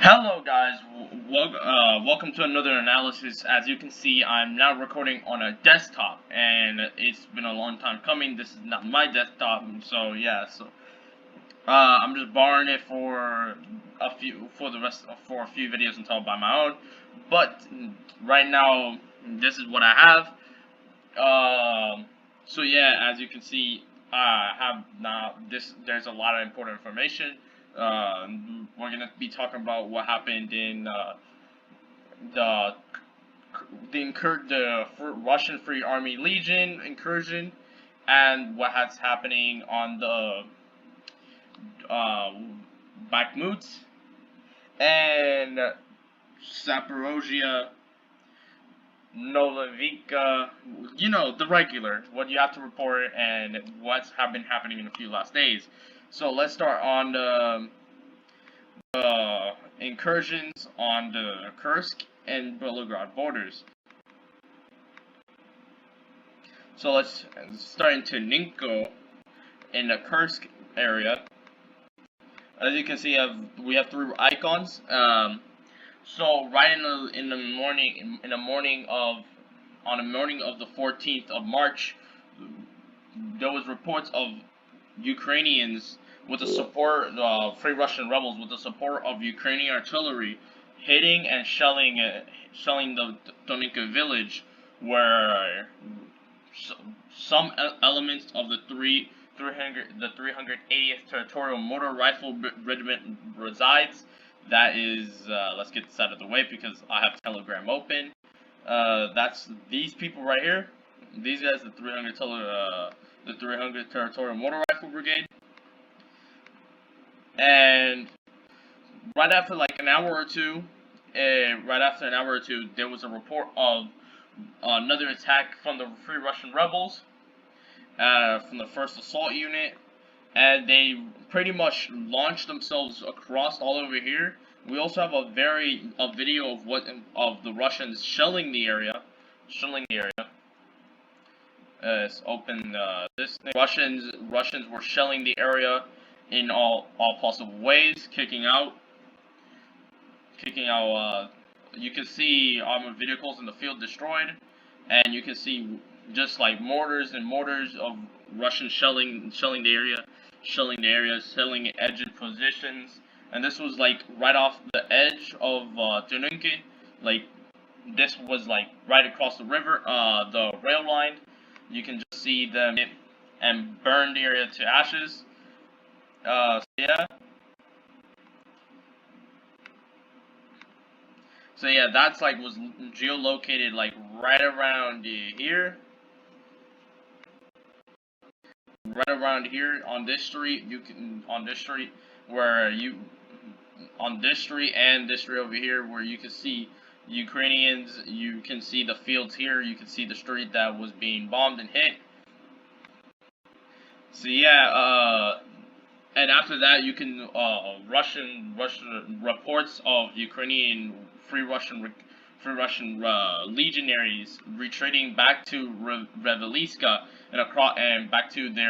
Hello guys, welcome to another analysis. As you can see, I'm now recording on a desktop, and it's been a long time coming. This is not my desktop, so yeah, I'm just borrowing it for a few videos until I buy my own. But right now, this is what I have. So yeah, as you can see, I have now this. There's a lot of important information. We're gonna be talking about what happened in the Russian Free Army Legion incursion, and what's happening on the Bakhmut and Zaporozhia, Nolovika. The regular, what you have to report and what's been happening in the few last days. So let's start on the incursions on the Kursk and Belgorod borders. So let's start into Ninko in the Kursk area. As you can see, we have three icons. So right in the morning of the 14th of March, there was reports of Ukrainians with the support Free Russian rebels with the support of Ukrainian artillery hitting and shelling the Doninka village, where some elements of the 380th Territorial Motor Rifle Regiment resides. That is, let's get this out of the way because I have Telegram open. That's these people right here. These guys, the 300 Territorial Motor Rifle Brigade. And right after an hour or two, there was a report of another attack from the Free Russian rebels, from the 1st Assault Unit, and they pretty much launched themselves across all over here. We also have a video of the Russians shelling the area. Let's open this thing. Russians were shelling the area in all possible ways, kicking out. You can see armored vehicles in the field destroyed, and you can see just like mortars of Russians shelling the area, selling edge positions. And this was right off the edge of Ternunke. This was right across the river, the rail line. You can just see them and burn the area to ashes. So yeah, that's was geolocated right around here. Right around here on this street, on this street and this street over here, where you can see Ukrainians. You can see the fields here. You can see the street that was being bombed and hit. So yeah, and after that, you can Russian reports of Ukrainian Free Russian legionaries retreating back to Reveliska and back to the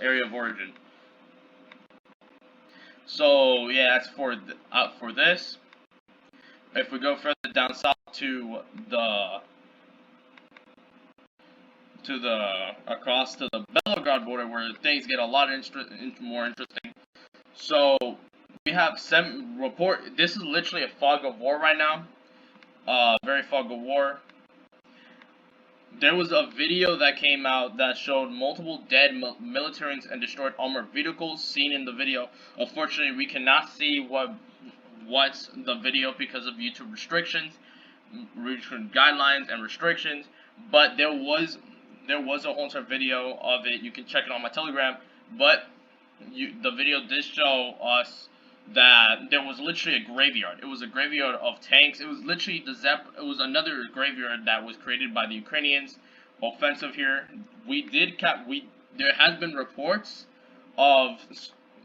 area of origin. So yeah, that's for this. If we go further down south across to the Belgorod border, where things get a lot more interesting. So we have some report. This is literally a fog of war right now. Very fog of war. There was a video that came out that showed multiple dead militaries and destroyed armored vehicles seen in the video. Unfortunately, we cannot see what's the video because of YouTube restrictions, guidelines and restrictions. But there was a whole entire video of it. You can check it on my Telegram. But the video did show us that there was literally a graveyard. It was a graveyard of tanks. It was literally it was another graveyard that was created by the Ukrainians offensive here. There has been reports of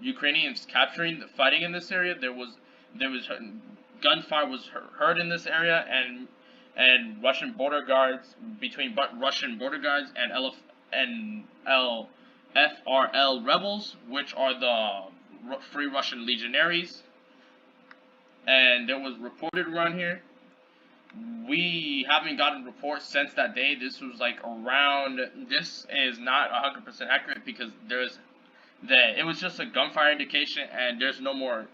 Ukrainians fighting in this area. There was gunfire was heard in this area, and Russian border guards and FRL rebels, which are the Free Russian legionaries. and there was reported around here. We haven't gotten reports since that day. This was like around. This is not 100% accurate because it was just a gunfire indication, and there's no more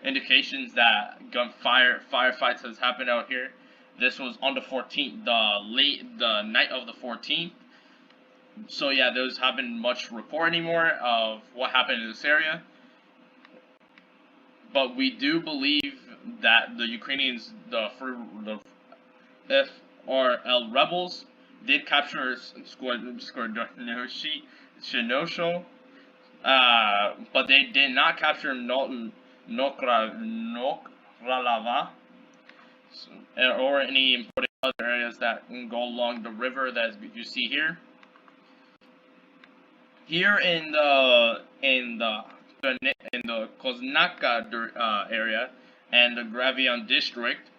indications that firefights has happened out here. This was on the 14th, the night of the 14th. So yeah, those haven't much report anymore of what happened in this area. But we do believe that the Ukrainians, the FRL rebels, did capture Shinosho, but they did not capture Nokralava or any important other areas that go along the river that you see here. Here in the Koznaka area and the Gravion district,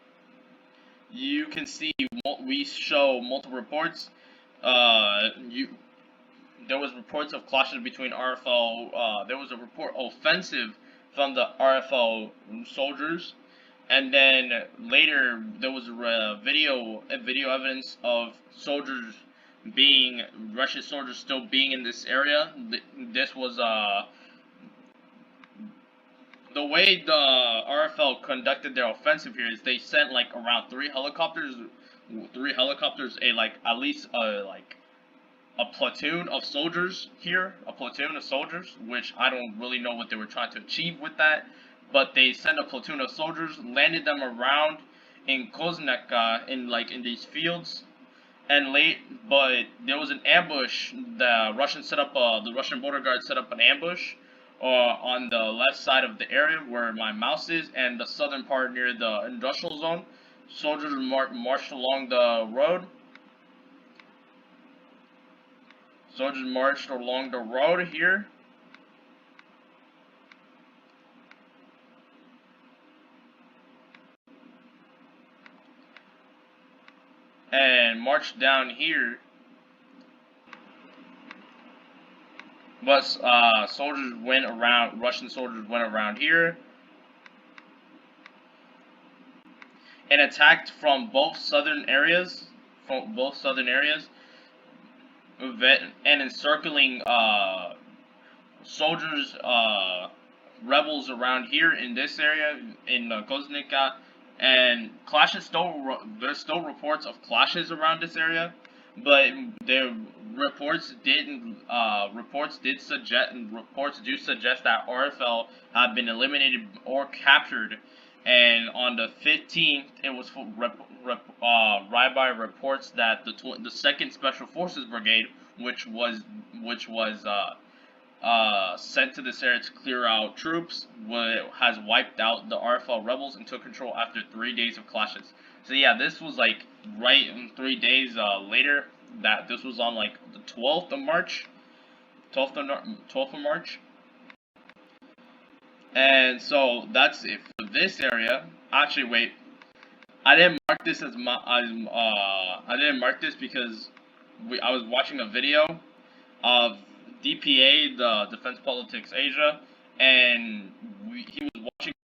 you can see we show multiple reports. There was reports of clashes between RFL. There was a report offensive from the RFL soldiers, and then later there was video evidence of Russian soldiers still being in this area. This was the way the RFL conducted their offensive here is they sent like around three helicopters, at least a platoon of soldiers here, which I don't really know what they were trying to achieve with that, but they sent a platoon of soldiers, landed them around in Kozneka in these fields, but there was an ambush. The Russian border guard set up an ambush on the left side of the area where my mouse is, and the southern part near the industrial zone. Soldiers marched along the road. Soldiers marched along the road here. And marched down here. But Russian soldiers went around here. And attacked from both southern areas. And encircling soldiers, rebels around here in this area in Koznica, and there's still reports of clashes around this area, but reports do suggest that RFL have been eliminated or captured. And on the 15th, it was Ryby reports that the 2nd Special Forces Brigade, which was sent to this area to clear out troops, has wiped out the RFL rebels and took control after 3 days of clashes. So yeah, this was right in 3 days later. That this was on the 12th of March. 12th of March. And so that's it for this area. Actually, wait. I didn't mark this I didn't mark this because I was watching a video of DPA, the Defense Politics Asia, and he was watching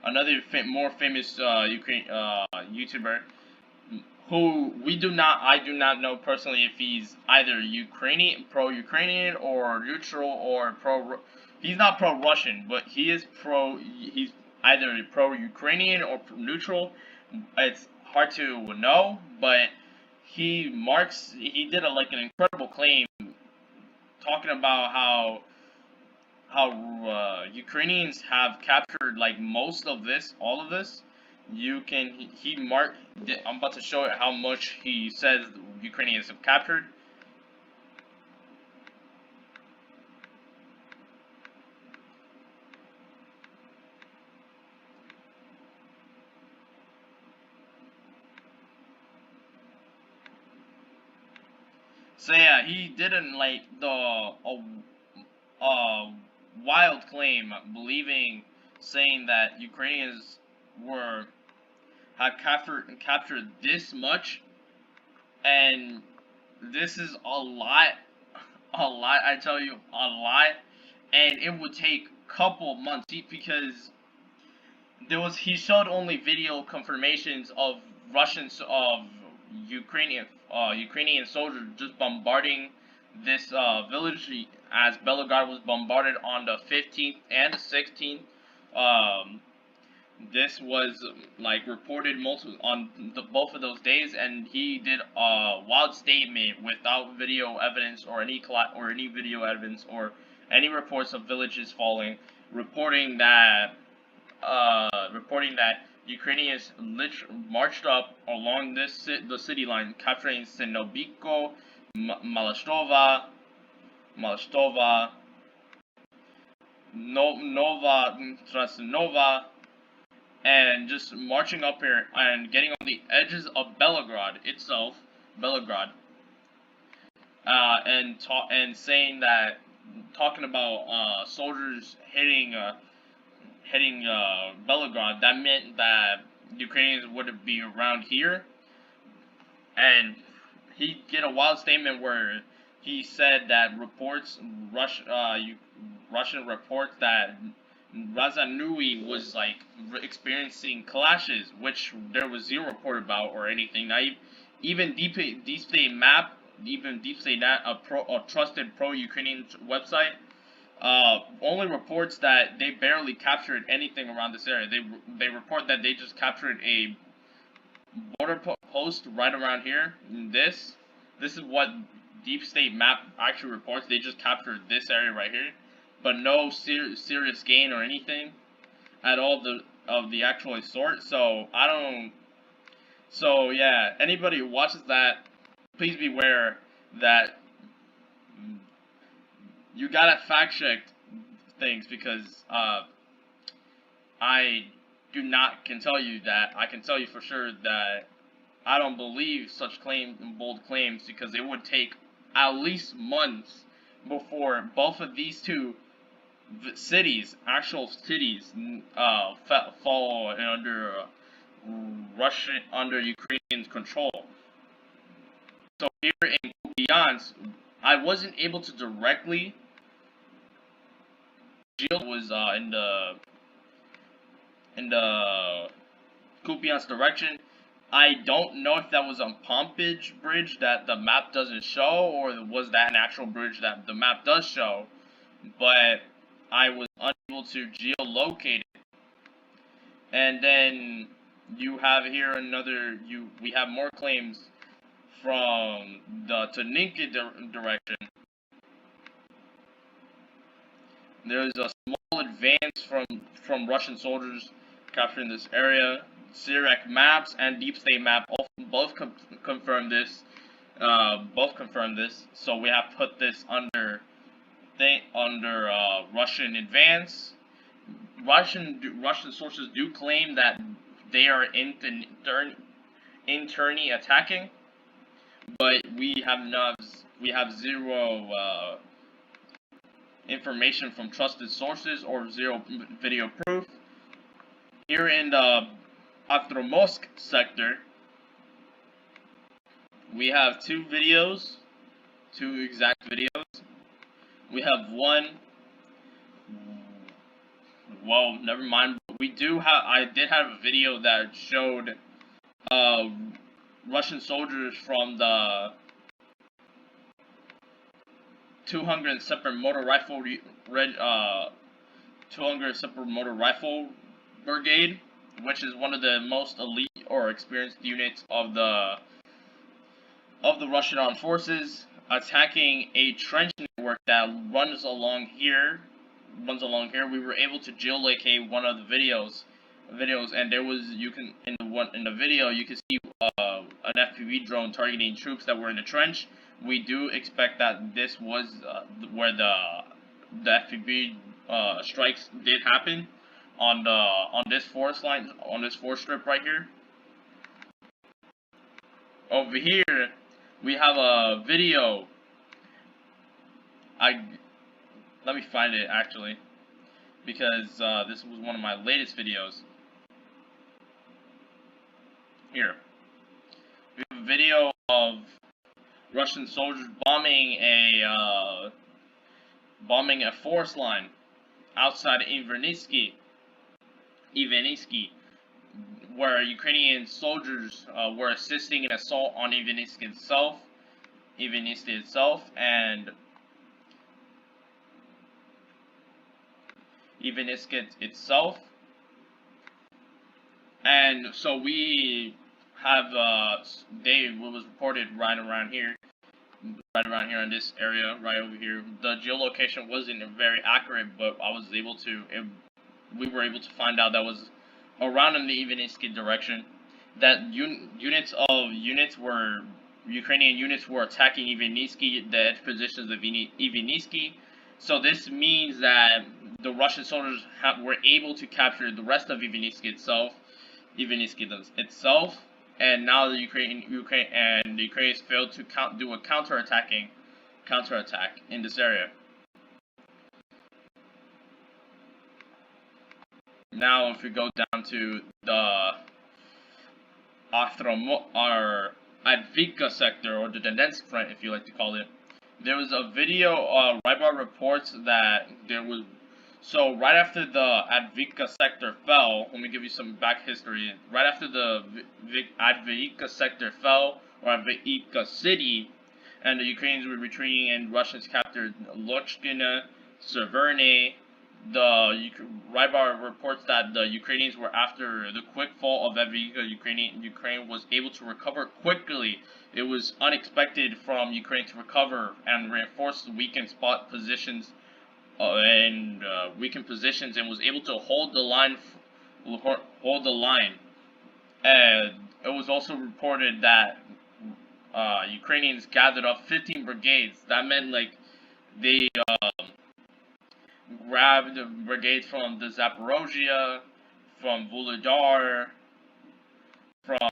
another more famous Ukraine YouTuber, who I do not know personally if he's either pro-Ukrainian or neutral or he's not pro-Russian, but he's either pro-Ukrainian or neutral. It's hard to know, but he did an incredible claim talking about how Ukrainians have captured most of this, all of this. I'm about to show it how much he says Ukrainians have captured. So yeah, he didn't wild claim, saying that Ukrainians had captured this much, and this is a lot, I tell you, a lot. and it would take couple months because he showed only video confirmations of Ukrainian soldiers just bombarding this village as Belgorod was bombarded on the 15th and the 16th. Um, this was like reported on both of those days, and he did a wild statement without video evidence or any video evidence or any reports of villages falling, reporting that Ukrainians marched up along the city line, capturing Sinobiko, Malastova, Nova Trasnova, and just marching up here and getting on the edges of Belgorod itself, and saying that, talking about soldiers hitting Belgorod. That meant that Ukrainians would be around here, and he did a wild statement where he said that Russian reports that Razanui was like experiencing clashes, which there was zero report about or anything. Not even Deep State Map, a trusted pro-Ukrainian website, only reports that they barely captured anything around this area. They report that they just captured a border post right around here. This is what Deep State Map actually reports. They just captured this area right here, but no serious gain or anything at all of the actual sort. So I don't. So yeah, anybody who watches that, please beware that you gotta fact check things, because I can tell you for sure that I don't believe such bold claims, because it would take at least months before both of these two actual cities, fall under Ukrainian control. So here in Kupiansk, I wasn't able to directly. Shield was in the Kupiansk direction. I don't know if that was a Pompage bridge that the map doesn't show, or was that an actual bridge that the map does show, but I was unable to geolocate it. And then you have here we have more claims from the Taninka direction. There's a small advance from Russian soldiers capturing this area. Syriac maps and Deep State Map both confirm this. So we have put this under Russian advance. Russian sources do claim that they are internally attacking, but we have zero information from trusted sources or zero video proof. Here in the Atromosk sector, we have two exact videos. We have one. Well, never mind. I did have a video that showed Russian soldiers from the 200 separate motor rifle 200 separate motor rifle brigade, which is one of the most elite or experienced units of the Russian armed forces, attacking a trench network that runs along here. We were able to geolocate one of the videos, and there was in the video you can see an FPV drone targeting troops that were in the trench. We do expect that this was where the FPV strikes did happen on this forest strip right here. Over here, we have a video. Let me find it actually, because this was one of my latest videos. Here, we have a video of Russian soldiers bombing bombing a forest line outside Invaniske, where Ukrainian soldiers were assisting in assault on Invaniske itself, and and so we have what was reported right around here in this area, right over here. The geolocation wasn't very accurate, but we were able to find out that was around in the Invaniske direction. That Ukrainian units were attacking Invaniske, the edge positions of Invaniske. So this means that the Russian soldiers were able to capture the rest of Invaniske itself, and now the Ukrainians failed to do a counterattack in this area. Now, if we go down to the Advika sector, or the Donetsk front, if you like to call it, there was a video. Rybar reports that there was. So right after the Advika sector fell, let me give you some back history. Right after the Advika sector fell, or Advika city, and the Ukrainians were retreating and Russians captured Lochkina, Severne. The Rybar reports that the Ukrainians were, after the quick fall of Advika, Ukraine was able to recover quickly. It was unexpected from Ukraine to recover and reinforce the weakened positions, and was able to hold the line. And it was also reported that Ukrainians gathered up 15 brigades. That meant they grabbed brigades from the Zaporozhye, from Volodar, from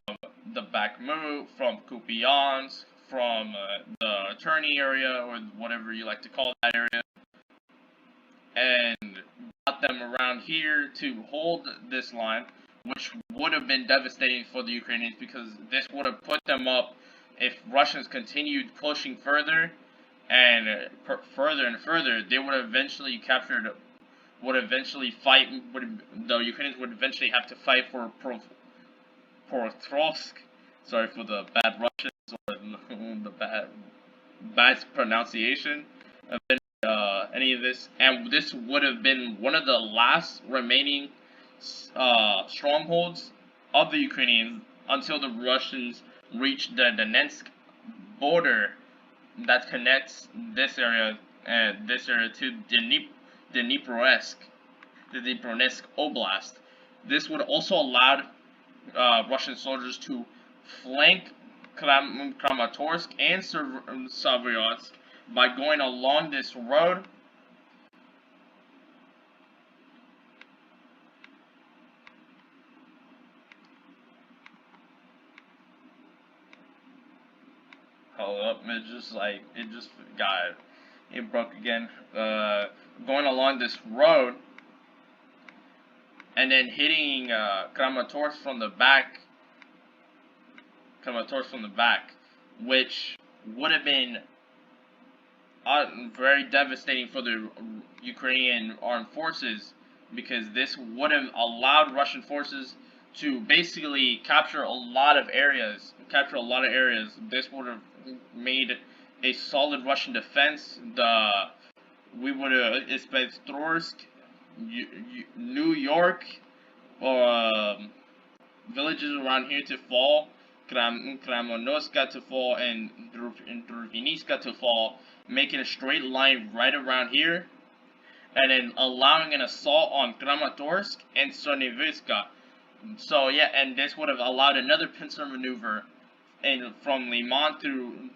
the Bakhmut, from Kupiansk, from the Cherney area, or whatever you like to call that area, and got them around here to hold this line, which would have been devastating for the Ukrainians, because this would have put them up if Russians continued pushing further and further. They would have eventually the Ukrainians would eventually have to fight for Pokrovsk. Sorry for the bad Russians, or the bad pronunciation of any of this. And this would have been one of the last remaining strongholds of the Ukrainians until the Russians reached the Donetsk border that connects this area to Dnipronetsk Oblast. This would also allow Russian soldiers to flank Kramatorsk and Savryotsk by going along this road. Hold up, it broke again. Going along this road and then hitting Kramatorsk from the back, which would have been very devastating for the Ukrainian armed forces, because this would have allowed Russian forces to basically capture a lot of areas. This would have made a solid Russian defense. We would have expected Torsk, New York, or villages around here to fall, Kramatorsk to fall, and Druviniska to fall, making a straight line right around here, and then allowing an assault on Kramatorsk and Soniviska. So yeah, and this would have allowed another pincer maneuver, and from Liman through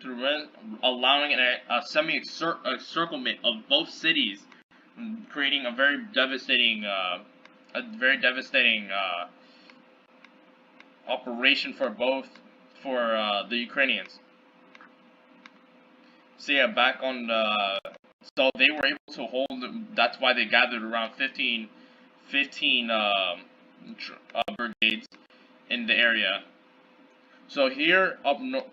allowing a semi-encirclement of both cities, creating a very devastating operation for the Ukrainians. So yeah, back on so they were able to hold. That's why they gathered around 15 brigades in the area. So here in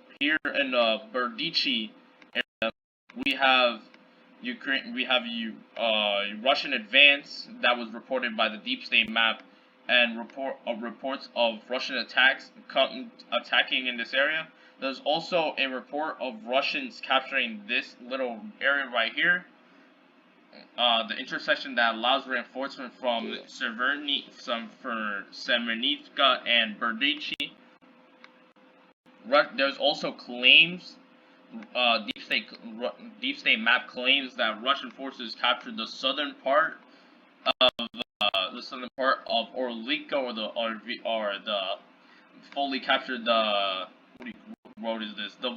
Berdichi area, we have we have Russian advance that was reported by the Deep State Map, and reports of Russian attacks attacking in this area. There's also a report of Russians capturing this little area right here, the intersection that allows reinforcement from Severnika and Berdichi. There's also claims. Deep State Map claims that Russian forces captured the southern part of Orlika, or the fully captured the what road is this? The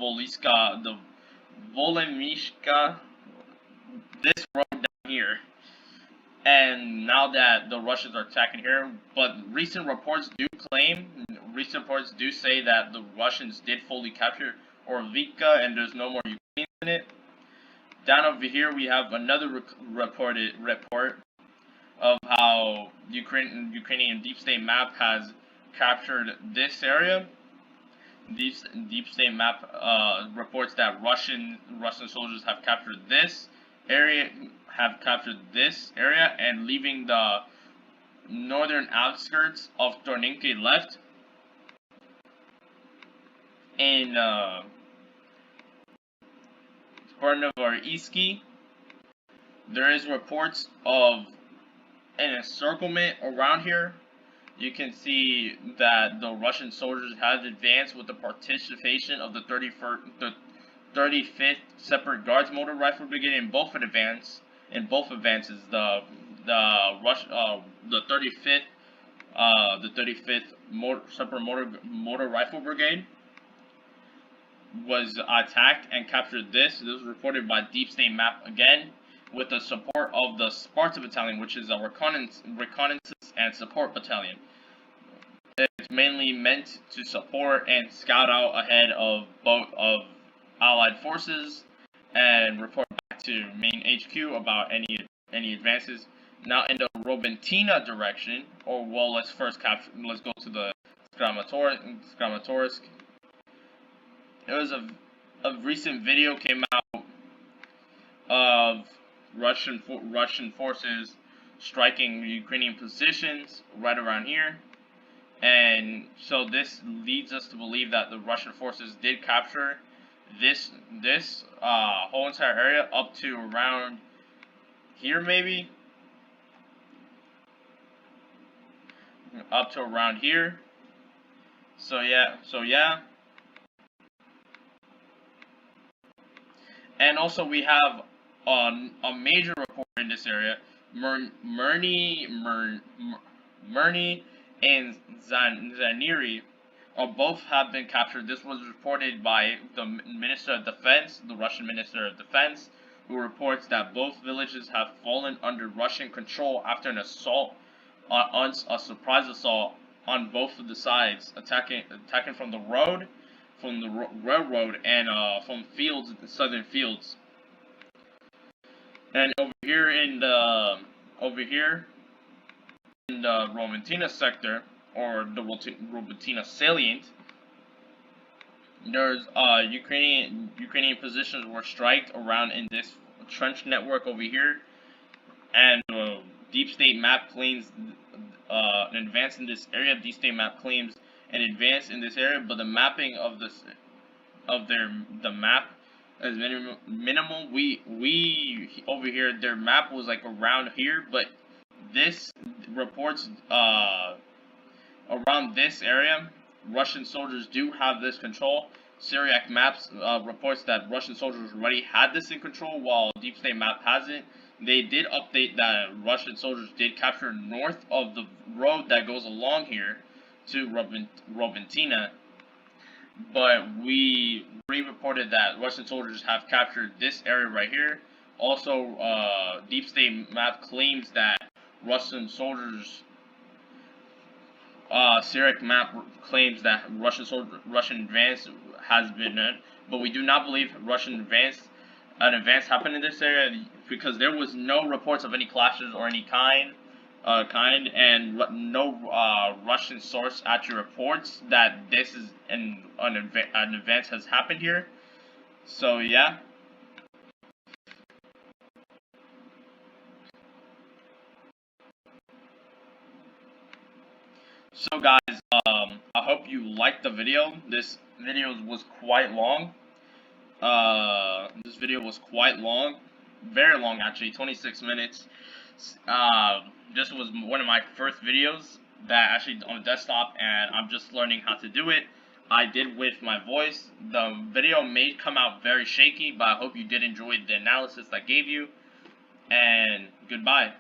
Volomishka, this road down here. And now that the Russians are attacking here, but recent reports do say that the Russians did fully capture Orlika and there's no more Ukrainians in it. Down over here we have another report of how Ukrainian Deep State Map has captured this area. Deep State Map reports that Russian soldiers have captured this area, and leaving the northern outskirts of Torninke left. In Invaniske, there is reports of an encirclement around here. You can see that the Russian soldiers have advanced with the participation of the 35th Separate Guards Motor Rifle Brigade in both advances. The 35th Separate Motor Rifle Brigade was attacked and captured this. This was reported by Deep State Map again, with the support of the Sparta Battalion, which is a reconnaissance and support battalion. It's mainly meant to support and scout out ahead of Allied forces and report back to main HQ about any advances. Now in the Robentina direction, let's go to the Kramatorsk. It was a recent video came out of Russian forces striking Ukrainian positions right around here, and so this leads us to believe that the Russian forces did capture this whole entire area up to around here, maybe up to around here. So yeah. And also we have a major report in this area. Murni and Zaniri both have been captured. This was reported by the Minister of Defense, the Russian Minister of Defense, who reports that both villages have fallen under Russian control after an assault, a surprise assault on both of the sides, attacking from the road, from the railroad, and from fields, southern fields. And over here in the Robentina sector, or the Robentina salient, there's Ukrainian positions were striked around in this trench network over here, and Deep State Map claims an advance in this area. Deep State Map claims an advance in this area, but the mapping of the map is minimal. We over here, their map was like around here, but this reports around this area, Russian soldiers do have this control. Syriac Maps reports that Russian soldiers already had this in control, while Deep State Map hasn't. They did update that Russian soldiers did capture north of the road that goes along here to Robentina, but we re-reported that Russian soldiers have captured this area right here. Also, Deep State Map claims that Russian soldiers, Syriac Map claims that Russian advance has been done, but we do not believe an advance happened in this area, because there was no reports of any clashes or any kind, and no Russian source actually reports that this is an advance has happened here. So yeah. So guys, I hope you liked the video. This video was quite long. This video was quite long, very long actually, 26 minutes. This was one of my first videos that actually on desktop, and I'm just learning how to do it. I did with my voice. The video may come out very shaky, but I hope you did enjoy the analysis I gave you. And goodbye.